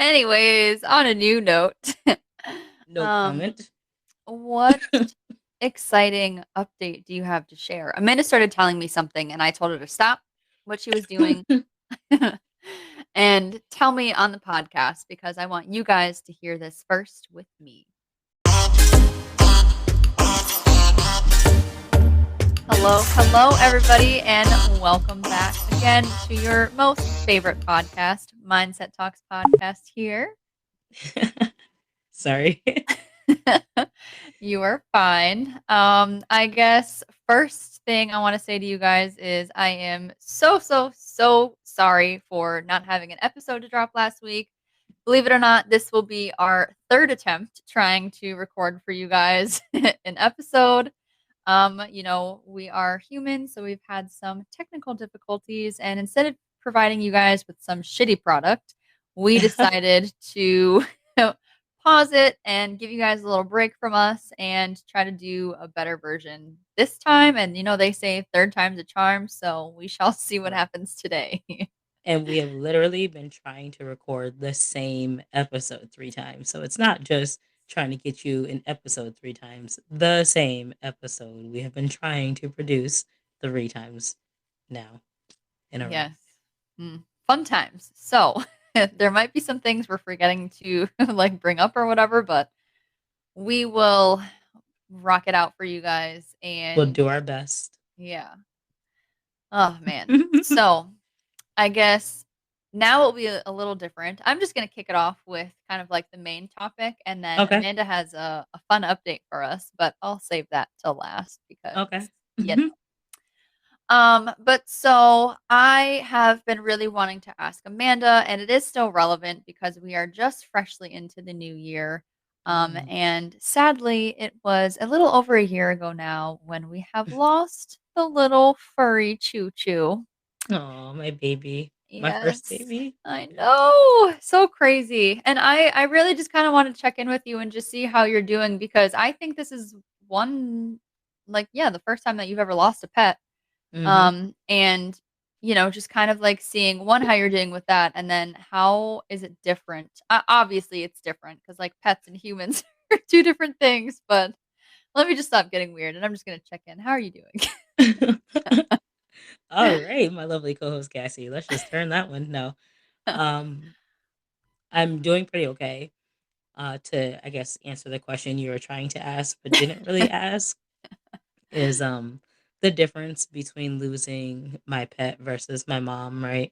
Anyways, on a new note, No um, comment. what exciting update do you have to share? Amanda started telling me something, and I told her to stop what she was doing and tell me on the podcast because I want you guys to hear this first with me. Hello, everybody, and welcome back again to your most favorite podcast, Mindset Talks podcast here. Sorry. You are fine. I guess first thing I want to say to you guys is I am so sorry for not having an episode to drop last week. Believe it or not, this will be our third attempt trying to record for you guys an episode. We are human, so we've had some technical difficulties, and instead of providing you guys with some shitty product, we decided to pause it and give you guys a little break from us and try to do a better version this time. And they say third time's a charm, so we shall see what Right. happens today. And we have literally been trying to record the same episode 3 times. So it's not just trying to get you an episode 3 times, the same episode we have been trying to produce 3 times now in a row. Yes. Fun times. So, there might be some things we're forgetting to like bring up or whatever, but we will rock it out for you guys. We'll And do our best. yeah. Oh man. So, I guess now it'll be a little different. I'm just going to kick it off with kind of like the main topic, and then Okay. Amanda has a fun update for us, but I'll save that till last because Okay. you know. But so I have been really wanting to ask Amanda, and it is still relevant because we are just freshly into the new year. Mm. And sadly, it was a little over a year ago now when we have lost the little furry Choo Choo. Oh, my baby. My first Yes, baby. I know. So crazy. And I really just kind of want to check in with you and just see how you're doing because I think this is one, like, yeah, the first time that you've ever lost a pet. Hmm. And just kind of like seeing one how you're doing with that, and then how is it different? Obviously, it's different because like pets and humans are two different things. But let me just stop getting weird, and I'm just gonna check in. How are you doing? All right, my lovely co-host Cassie. Let's just turn that one. No. Um, I'm doing pretty okay. To I guess answer the question you were trying to ask but didn't really ask is the difference between losing my pet versus my mom, right?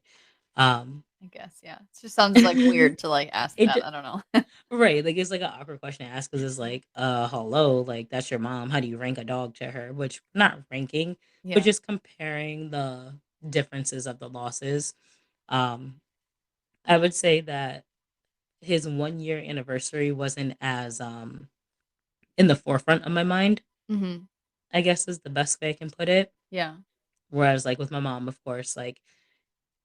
Um I guess, yeah. It just sounds like weird to like ask it that. ju- I don't know. right, like it's like an awkward question to ask because it's like, hello, like that's your mom. How do you rank a dog to her? Which not ranking, but Yeah. just comparing the differences of the losses. Um, I would say that his 1 year anniversary wasn't as in the forefront of my mind, Hmm. I guess is the best way I can put it. Yeah. Whereas like with my mom, of course, like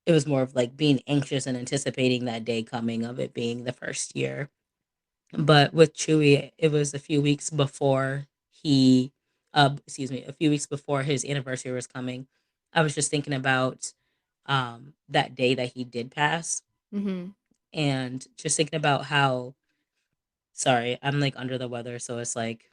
it was more of like being anxious and anticipating that day coming of it being the first year. But with Chewy, it was a few weeks before he excuse me, a few weeks before his anniversary was coming. I was just thinking about that day that he did pass Hmm. and just thinking about how sorry, I'm like under the weather, so it's like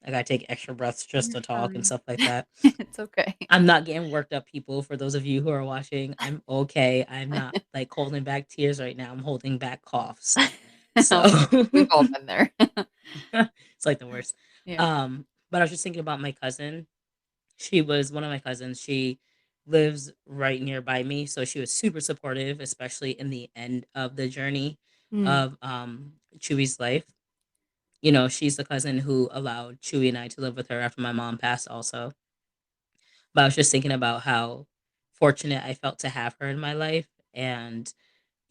I gotta take extra breaths just You're to talk and fine. stuff like that. It's okay. I'm not getting worked up, people. For those of you who are watching, I'm okay. I'm not like holding back tears right now. I'm holding back coughs. So Oh, we've all been there. it's like the worst. Yeah. But I was just thinking about my cousin. She was one of my cousins. She lives right nearby me, so she was super supportive, especially in the end of the journey Mm. of Chewy's life. You know, she's the cousin who allowed Chewy and I to live with her after my mom passed also. But I was just thinking about how fortunate I felt to have her in my life and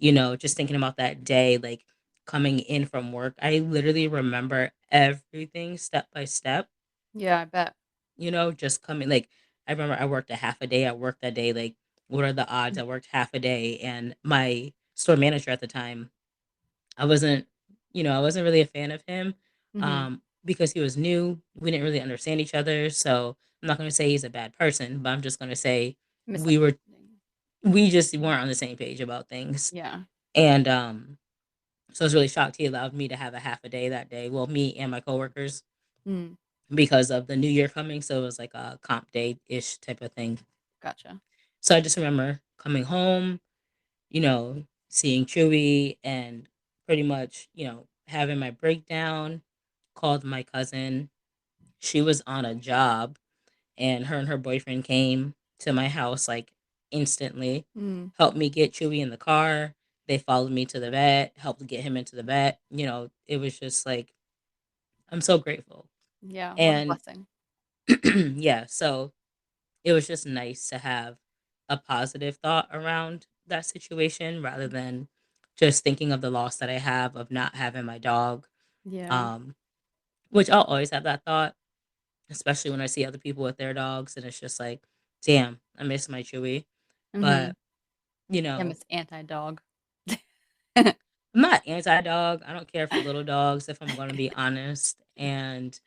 just thinking about that day like coming in from work. I literally remember everything step by step, Yeah, I bet. just coming like I remember I worked a half a day. I worked that day like what are the odds I worked half a day and my store manager at the time I wasn't, I wasn't really a fan of him Hmm. because he was new. We didn't really understand each other. So I'm not going to say he's a bad person, but I'm just going to say we were, Misunderstanding. we just weren't on the same page about things. Yeah. And So I was really shocked he allowed me to have a half a day that day. Well, me and my coworkers, Mm, because of the new year coming. So it was like a comp day ish type of thing. gotcha. So I just remember coming home, seeing Chewy and pretty much, having my breakdown, called my cousin. She was on a job and her boyfriend came to my house like instantly, Mm, helped me get Chewy in the car. They followed me to the vet, helped get him into the vet. It was just like, I'm so grateful. yeah, what a And blessing. yeah, so it was just nice to have a positive thought around that situation rather than just thinking of the loss that I have of not having my dog. Yeah. Um, which I'll always have that thought, especially when I see other people with their dogs, and it's just like, damn, I miss my Chewy. But Mhm. you Yeah, know, Miss Anti-Dog. I'm not anti dog. I don't care for little dogs, if I'm going to be honest. And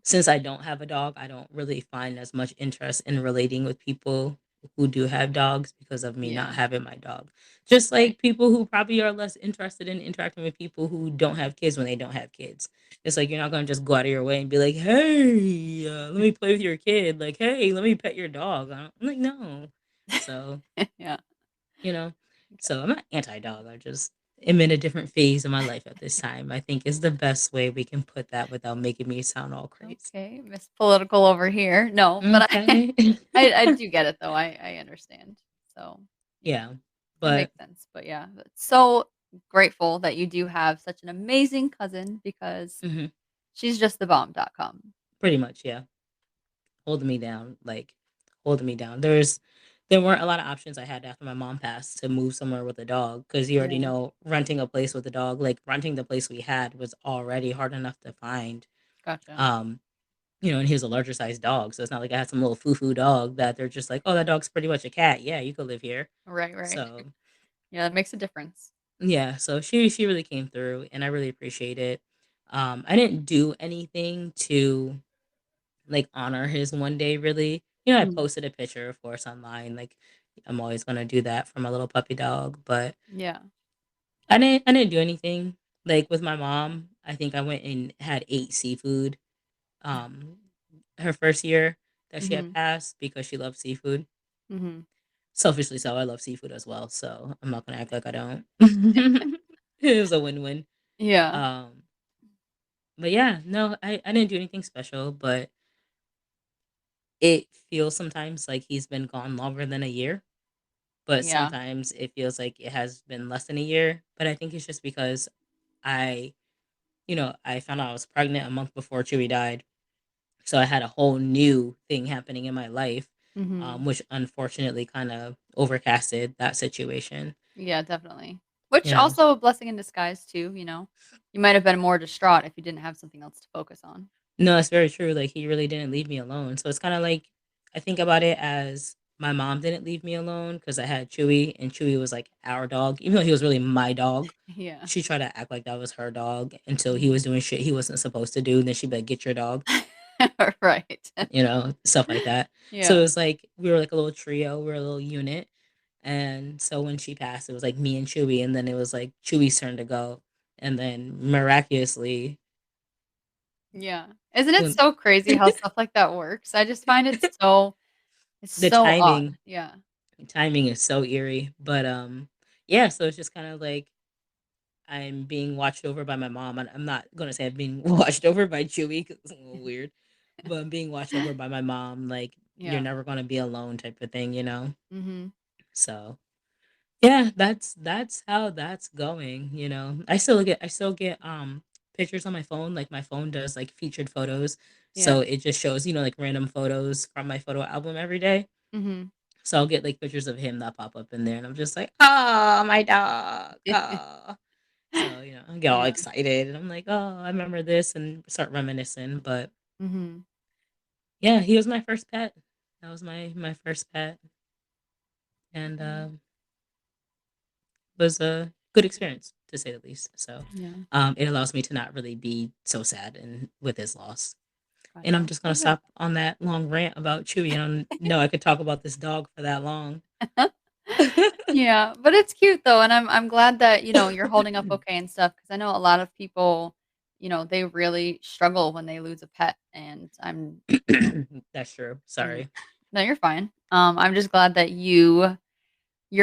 since I don't have a dog, I don't really find as much interest in relating with people who do have dogs because of me not Yeah, having my dog. Just right. like people who probably are less interested in interacting with people who don't have kids when they don't have kids. It's like you're not going to just go out of your way and be like, "Hey, let me play with your kid." Like, "Hey, let me pet your dog." I'm like, "No." So, Yeah, you know, so I'm not anti-dog. I just am in a different phase of my life at this time. I think is the best way we can put that without making me sound all crazy. okay, Miss Political over here. No, but I Okay. I do get it though, I understand. So, yeah, Yeah. it But makes sense, but yeah, but so grateful that you do have such an amazing cousin because mhm, she's just the bomb.com. pretty much, yeah. Holding me down, like holding me down. There weren't a lot of options I had after my mom passed to move somewhere with a dog because you already Yeah, know renting a place with a dog, like renting the place we had was already hard enough to find. gotcha. Um, and he was a larger sized dog. So it's not like I had some little foo-foo dog that they're just like, oh, that dog's pretty much a cat. Yeah, you could live here. Right, right. So Yeah, that makes a difference. yeah, so she really came through and I really appreciate it. I didn't do anything to like honor his one day really. I Mhm. posted a picture of course online. Like I'm always gonna do that for my little puppy dog, but Yeah. I didn't do anything. Like with my mom, I think I went and had ate seafood. Um her first year that she had Mhm, passed because she loved seafood. mhm. Selfishly so, I love seafood as well, so I'm not gonna act like I don't. It was a win-win. Yeah, Um but yeah, no, I didn't do anything special, but it feels sometimes like he's been gone longer than a year, but yeah. sometimes it feels like it has been less than a year. But I think it's just because I, I found out I was pregnant a month before Chewy died. So I had a whole new thing happening in my life, Mhm. which unfortunately kind of overcasted that situation. Yeah, definitely. Which Yeah. also a blessing in disguise too, you know? You might have been more distraught if you didn't have something else to focus on. No, it's very true. Like he really didn't leave me alone. So it's kind of like I think about it as my mom didn't leave me alone because I had Chewy and Chewy was like our dog, even though he was really my dog. Yeah. She tried to act like that was her dog until he Mhm. was doing shit he wasn't supposed to do. And then she'd be like, "Get your dog," Right. stuff like that. So it Yeah. was like we were like a little trio, we were a little unit. And so when she passed, it was like me and Chewy, and then it was like Chewy's turn to go, and then miraculously, Yeah. Isn't it when so crazy how stuff like that works? I just find it's the so odd. timing Yeah. timing is so eerie. But yeah, so it's just kind of like I'm being watched over by my mom. And I'm not gonna say I'm being watched over by Chewy because it's a little weird, but I'm being watched over by my mom. Like you're Yeah. never gonna be alone, type of thing. Mhm. So yeah, that's how that's going. I still get pictures on my phone. Like my phone does like featured photos, so Yeah. it just shows like random photos from my photo album every day. Mhm. So I'll get like pictures of him that pop up in there, and I'm just like, oh, my dog. Oh. So, I get all Yeah. excited and I'm like, oh, I remember this and start reminiscing. But Mhm. yeah, he was my first pet. That was my first pet. And Yeah. was a good experience to say the least. So Yeah. it allows me to not really be so sad and with his loss. And I'm Gotcha. just gonna Well, good. stop on that long rant about Chewy. I don't know I could talk about this dog for that long. Yeah, but it's cute though, and I'm glad that, you're holding up okay and stuff because I know a lot of people, they really struggle when they lose a pet, and That's true. I'm Sorry. no, you're fine. I'm just glad that you're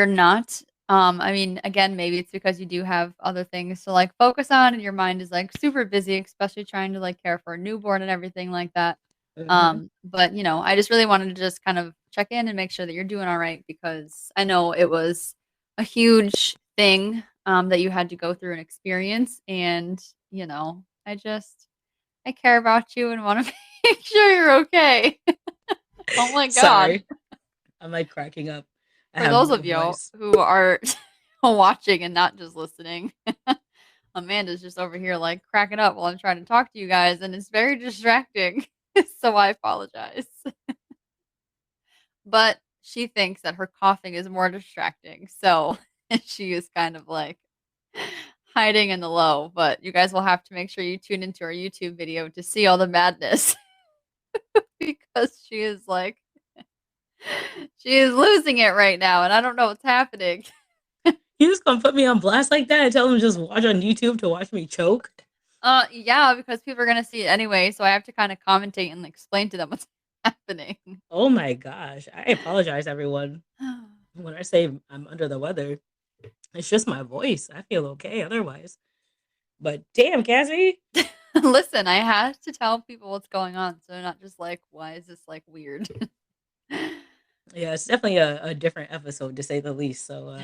not. I mean, again, maybe it's because you do have other things to like focus on and your mind is like super busy, especially trying to like care for a newborn and everything like that. Hmm. But I just really wanted to just kind of check in and make sure that you're doing all right because I know it was a huge thing that you had to go through and experience. And, I care about you and want to make sure you're okay. Oh my God. Sorry. I'm like cracking up. I For have those no of you voice. who are watching and not just listening, Amanda's just over here like cracking up while I'm trying to talk to you guys, and it's very distracting. So I apologize. But she thinks that her coughing is more distracting. So she is kind of like hiding in the low. But you guys will have to make sure you tune into our YouTube video to see all the madness because she is losing it right now, and I don't know what's happening. You just gonna put me on blast like that and tell them just watch on YouTube to watch me choke? Yeah, because people are gonna see it anyway, so I have to kind of commentate and explain to them what's happening. Oh my gosh. I apologize, everyone. When I say I'm under the weather, it's just my voice. I feel okay otherwise. But damn, Cassie. Listen, I had to tell people what's going on, so they're not just like, "Why is this like weird?" Yeah, it's definitely a different episode to say the least. So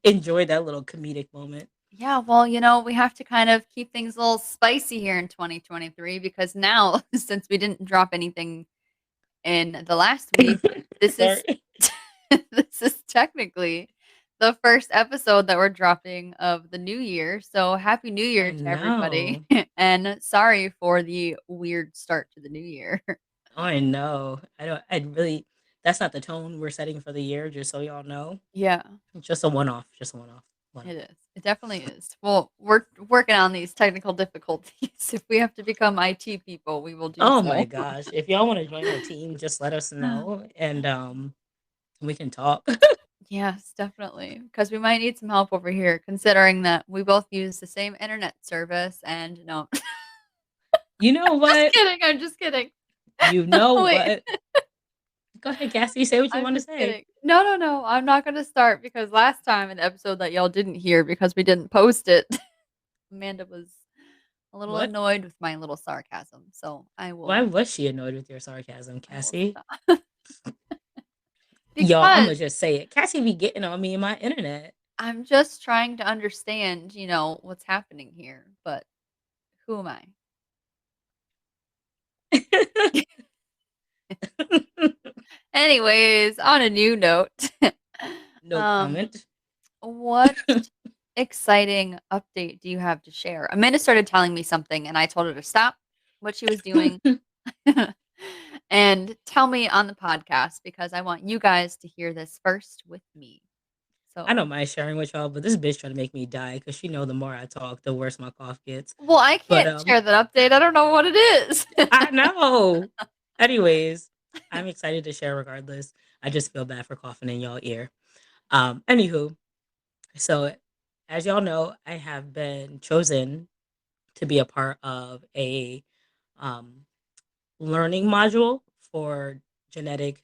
enjoy that little comedic moment. Yeah, well, we have to kind of keep things a little spicy here in 2023 because now, since we didn't drop anything in the last week, this is Sorry. this is technically the first episode that we're dropping of the new year. So happy new I year to everybody. know. And sorry for the weird start to the new year. Oh, I know. I don't. I really. That's not the tone we're setting for the year. Just so y'all know, Yeah, just a one off. Just a one off. One it off. is. It definitely is. Well, we're working on these technical difficulties. If we have to become IT people, we will do Oh my so. gosh! If y'all want to join our team, just let us know, and we can talk. Yes, definitely. Because we might need some help over here, considering that we both use the same internet service. And no, You know just what? kidding. I'm just kidding. You know Wait, what? Go ahead, Cassie. Say what you I'm want to just say. kidding. No, no, no. I'm not going to start because last time an episode that y'all didn't hear because we didn't post it, Amanda was a little What? annoyed with my little sarcasm. So Why was she annoyed with your sarcasm, I will Cassie? stop Y'all, I'm because gonna just say it. Cassie be getting on me and my internet. I'm just trying to understand, what's happening here. But who am I? Anyways, on a new note, No um, comment. what exciting update do you have to share? Amanda started telling me something, and I told her to stop what she was doing and tell me on the podcast because I want you guys to hear this first with me. I So, don't mind sharing with y'all, but this bitch trying to make me die because she know the more I talk, the worse my cough gets. well, I But can't share that update. I don't know what it is. I know. Anyways, I'm excited to share regardless. I just feel bad for coughing in y'all ear. Anywho, so as y'all know, I have been chosen to be a part of a um learning module for genetic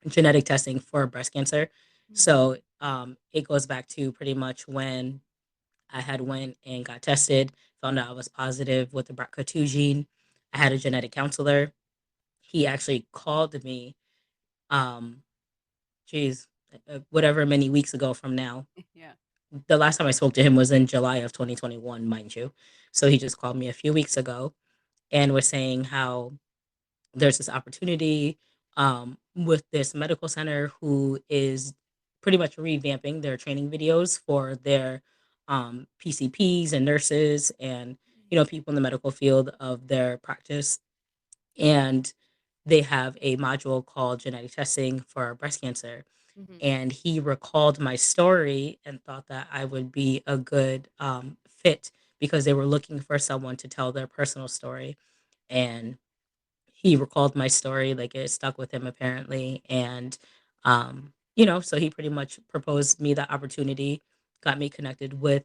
genetic testing for breast cancer. Mhm. So it goes back to pretty much when I had went and got tested, found out I was positive with the BRCA2 gene. I had a genetic counselor. He actually called me, um, geez, whatever many weeks ago from now. Yeah. The last time I spoke to him was in July of 2021, mind you. So he just called me a few weeks ago and was saying how there's this opportunity with this medical center who is pretty much revamping their training videos for their PCPs and nurses and people in the medical field of their practice, and they have a module called genetic testing for breast cancer. Mhm. And he recalled my story and thought that I would be a good fit because they were looking for someone to tell their personal story. And he recalled my story, like it stuck with him apparently. And so he pretty much proposed me that opportunity, got me connected with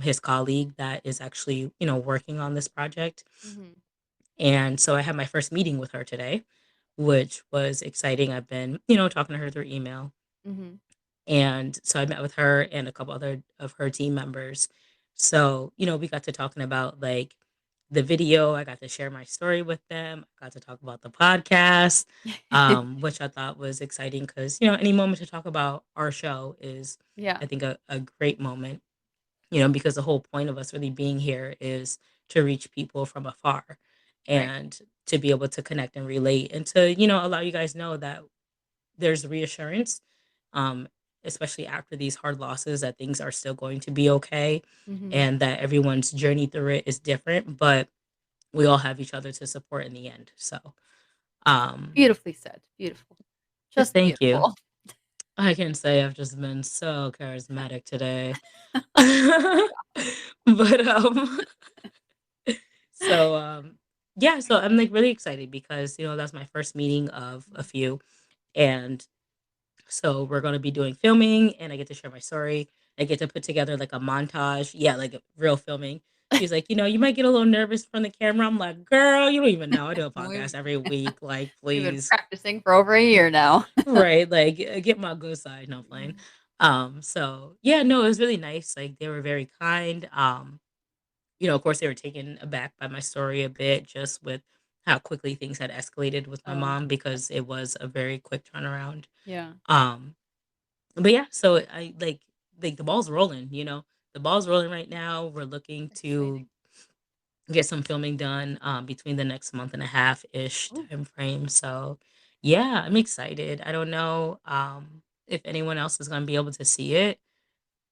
his colleague that is actually, working on this project. Mhm. And so I had my first meeting with her today, which was exciting. I've been, talking to her through email. Mhm. And so I met with her and a couple other of her team members. So, we got to talking about like the video. I got to share my story with them. I got to talk about the podcast, which I thought was exciting because, any moment to talk about our show is, Yeah. I think, a great moment, because the whole point of us really being here is to reach people from afar Right. and to be able to connect and relate and to, allow you guys know that there's reassurance, um, especially after these hard losses, that things are still going to be okay Mhm. and that everyone's journey through it is different, but we all have each other to support in the end. So, um, Beautifully said. Beautiful. Just thank you. beautiful. I can say I've just been so charismatic today. but so yeah, so I'm like really excited because that's my first meeting of a few, and so we're going to be doing filming and I get to share my story. I get to put together like a montage. Yeah, like a real filming. She's like, you might get a little nervous from the camera. I'm like, girl, you don't even know. I do a We've podcast every week. Like, we've been please. practicing for over a year now. Right. Like, get my good side. No I'm playing. So yeah, no, it was really nice. Like they were very kind. Of course they were taken aback by my story a bit, just with how quickly things had escalated with my Oh, mom because it was a very quick turnaround. yeah. Um, but yeah, so I like the ball's rolling, The ball's rolling right now. We're looking to Exciting. get some filming done between the next month and a half ish Ooh. time frame. So yeah, I'm excited. I don't know if anyone else is going to be able to see it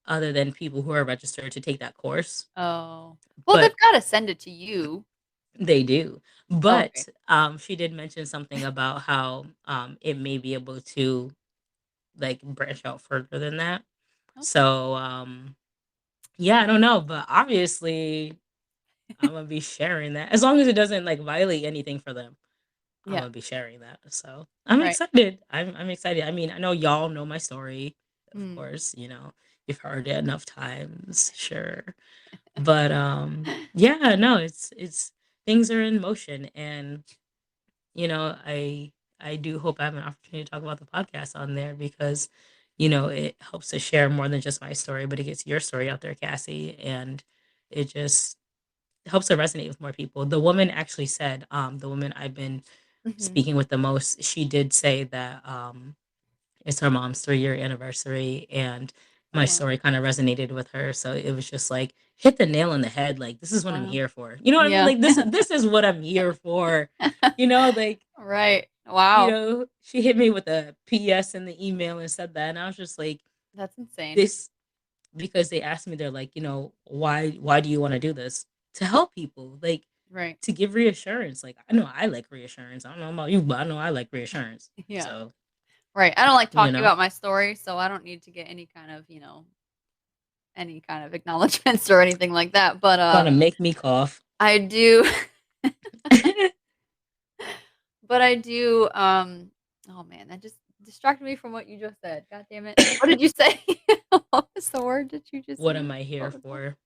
other than people who are registered to take that course, Oh. Well, they've but gotta send it to you. they do. Okay. But she did mention something about how it may be able to like branch out further than that. Okay. So yeah, I don't know, but obviously I'm gonna be sharing that as long as it doesn't like violate anything for them. I'm Yeah. gonna be sharing that. So I'm Right. excited. I'm excited. I mean, I know y'all know my story, of Mm. course. You've heard it enough times, sure. But yeah, no, it's things are in motion, and I do hope I have an opportunity to talk about the podcast on there because it helps to share more than just my story, but it gets your story out there, Cassie, and it just helps to resonate with more people. The woman actually said, the woman I've been Mhm. speaking with the most, she did say that it's her mom's 3-year anniversary, and Oh, my wow. story kind of resonated with her. So it was just like hit the nail on the head. Like this is what I'm Wow. here for. You know what I mean? Yeah. Like this is what I'm here for. Like Right. Wow. she hit me with a PS in the email and said that, and I was just like, That's insane. this because they asked me, they're like, why do you want to do this? To help people, like Right. to give reassurance. Like I know I like reassurance. I don't know about you, but I know I like reassurance. Yeah. So, Right. I don't like you talking know, about my story, so I don't need to get any kind of acknowledgments or anything like that, but, gonna make me cough. I do but I do, oh, man, that just distracted me from what you just said. God damn it. What did you say? What was the word that you just What am used? I here What was that? for?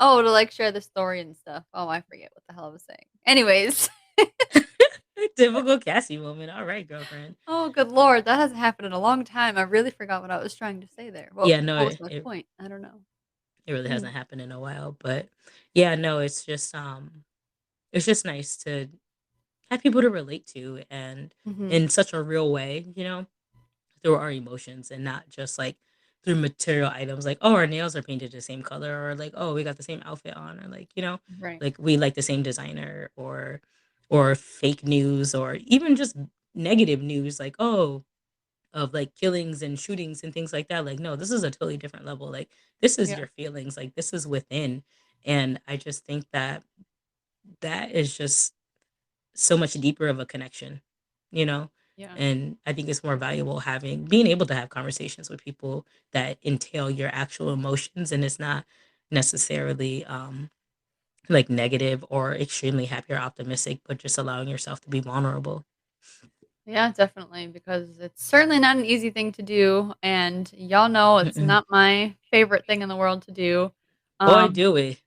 Oh, to, like, share the story and stuff. Oh, I forget what the hell I was saying. Anyways. Typical Cassie moment. All right, girlfriend. Oh, good lord, that hasn't happened in a long time. I really forgot what I was trying to say there. Yeah, no, What was it, my it, point? I don't know. it really Mm. hasn't happened in a while, but yeah, no, it's just nice to have people to relate to and Mhm. in such a real way, through our emotions and not just like through material items like, oh, our nails are painted the same color, or like, oh, we got the same outfit on, or like, Right. like we like the same designer, or fake news, or even just negative news like, oh, of like killings and shootings and things like that. Like, no, this is a totally different level. Like this is Yeah. your feelings, like this is within. And I just think that that is just so much deeper of a connection, you know? Yeah. And I think it's more valuable being able to have conversations with people that entail your actual emotions, and it's not necessarily like negative or extremely happy or optimistic, but just allowing yourself to be vulnerable. Yeah, definitely, because it's certainly not an easy thing to do, and y'all know it's Mm-mm. not my favorite thing in the world to do. Boy, Um, do we.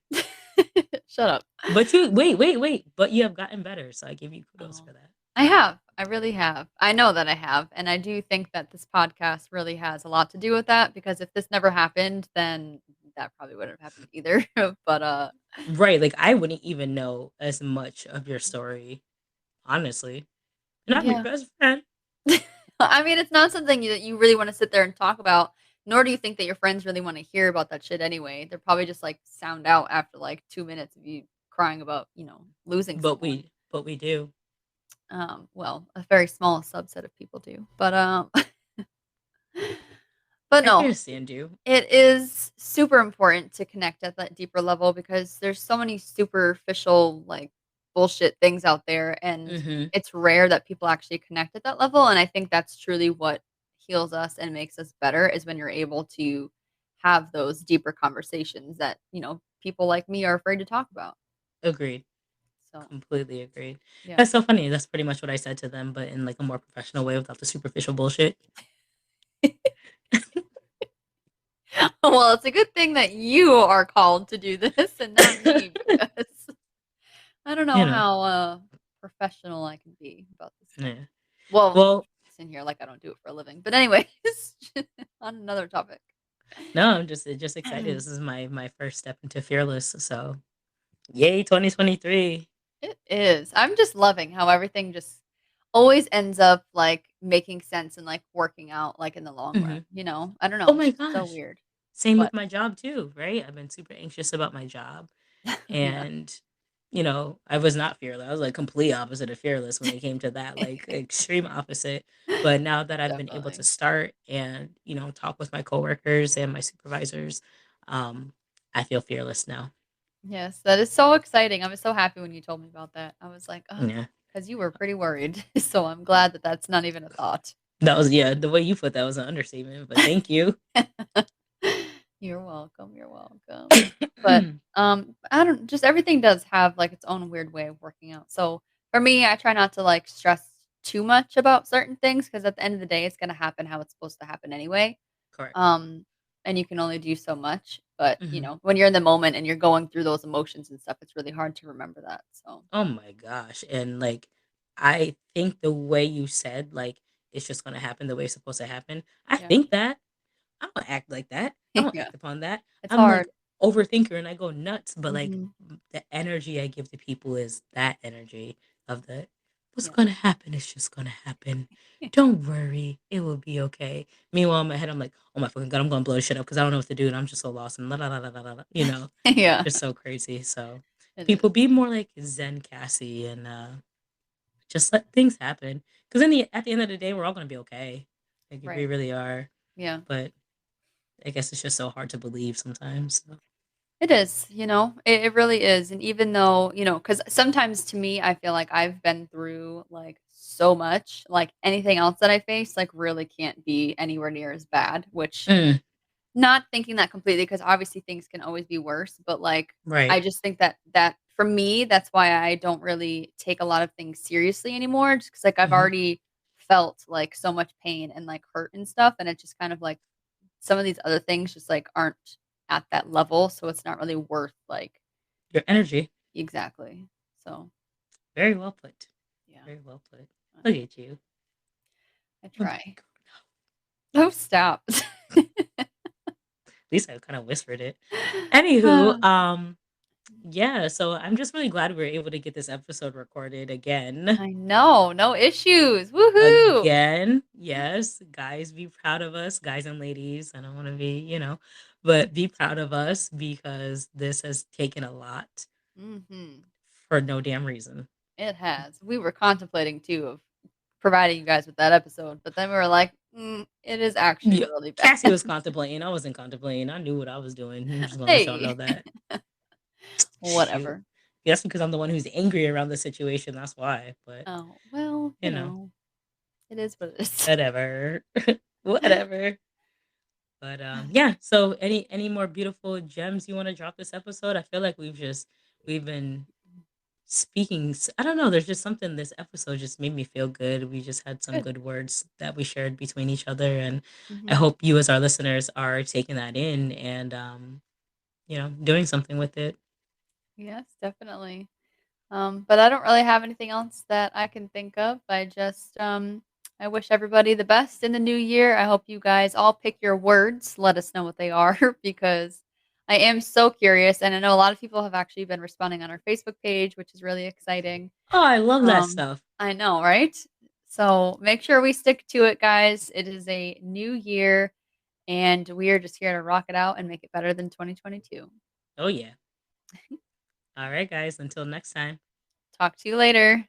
shut up. But you wait, but you have gotten better, so I give you kudos Oh, for that. I have. I really have. I know that I have, and I do think that this podcast really has a lot to do with that because if this never happened, then that probably wouldn't have happened either. But Right, like I wouldn't even know as much of your story, honestly. And I'm your yeah. best friend. I mean, it's not something that you really want to sit there and talk about, nor do you think that your friends really want to hear about that shit anyway. They're probably just like sound out after like 2 minutes of you crying about, losing someone. But we do. Well, a very small subset of people do, but but I can no, understand you. it is super important to connect at that deeper level because there's so many superficial, like, bullshit things out there, and Mhm. it's rare that people actually connect at that level, and I think that's truly what heals us and makes us better is when you're able to have those deeper conversations that, people like me are afraid to talk about. Agreed. So, Completely agreed. yeah. That's so funny. That's pretty much what I said to them, but in like a more professional way without the superficial bullshit. Well, it's a good thing that you are called to do this and not me because I don't know You know. how, professional I can be about this stuff. Yeah. Well, Well, it's in here like I don't do it for a living. But anyways, on another topic. no, I'm just excited. This is my first step into fearless. So, yay 2023. It is. I'm just loving how everything just always ends up, like, making sense and, like, working out, like, in the long run, Mhm. you know? I don't Oh know, it's my just so gosh. weird. Same with But my job too, right? I've been super anxious about my job. yeah. And, I was not fearless. I was like complete opposite of fearless when it came to that, like extreme opposite. But now that I've been able to Definitely. start and, talk with my coworkers and my supervisors, um, I feel fearless now. Yes, that is so exciting. I was so happy when you told me about that. I was like, oh, Yeah. because you were pretty worried. So I'm glad that that's not even a thought. That was, yeah, the way you put that was an understatement, but thank you. You're welcome, you're welcome. But, I don't just everything does have, like, its own weird way of working out. So, for me, I try not to, like, stress too much about certain things because at the end of the day, it's gonna happen how it's supposed to happen anyway. Correct. Um, and you can only do so much, but, Mhm. when you're in the moment and you're going through those emotions and stuff, it's really hard to remember that, so, Oh my gosh. And like, I think the way you said, like, it's just going to happen the way it's supposed to happen. I yeah. think that. I don't act like that. I don't Yeah. act upon that. It's I'm like hard. overthinker and I go nuts, but like Mhm. the energy I give to people is that energy of the what's Yeah. gonna happen is just gonna happen. Don't worry, it will be okay. Meanwhile, in my head, I'm like, oh my fucking god, I'm gonna blow this shit up because I don't know what to do and I'm just so lost and la la la la la la, Yeah. just so crazy. So It is. people be more like Zen Cassie and just let things happen. Because at the end of the day, we're all gonna be okay. Like we Right. really are. Yeah. But I guess it's just so hard to believe sometimes, so It is, it really is. And even though, because sometimes to me, I feel like I've been through like so much, like anything else that I face, like really can't be anywhere near as bad, which Mm, not thinking that completely because obviously things can always be worse. But like, I right. just think that for me, that's why I don't really take a lot of things seriously anymore. Just because like I've Mhm. already felt like so much pain and like hurt and stuff. And it's just kind of like, some of these other things just, like, aren't at that level, so it's not really worth, like Your energy. exactly. So, Very well put. yeah, Very well put. I Look at you. I Look at try. you. Oh, stop. At least I kind of whispered it. Anywho, yeah, so I'm just really glad we were able to get this episode recorded again. I know, no issues. Woohoo. Again. Yes. Guys, be proud of us, guys and ladies. I don't want to be, but be proud of us because this has taken a lot Mhm. for no damn reason. It has. We were contemplating too of providing you guys with that episode, but then we were like, it is actually Yeah, really bad." Cassie was contemplating. I wasn't contemplating. I knew what I was doing. I'm just gonna let y'all know Hey. that. Shoot. Whatever. Yeah, that's because I'm the one who's angry around the situation. That's why. But Oh, well, you know, it is what it is. whatever, whatever. But yeah. So any more beautiful gems you want to drop this episode? I feel like we've been I don't know, there's just something this episode just made me feel good. We just had some Good. good words that we shared between each other, and I Mhm. hope you as our listeners are taking that in and doing something with it. Yes, definitely. But I don't really have anything else that I can think of. I wish everybody the best in the new year. I hope you guys all pick your words. Let us know what they are because I am so curious, and I know a lot of people have actually been responding on our Facebook page, which is really exciting. Oh, I love that Um, stuff. I know, right? So make sure we stick to it, guys. It is a new year, and we are just here to rock it out and make it better than 2022. Oh yeah. All right, guys, until next time. Talk to you later.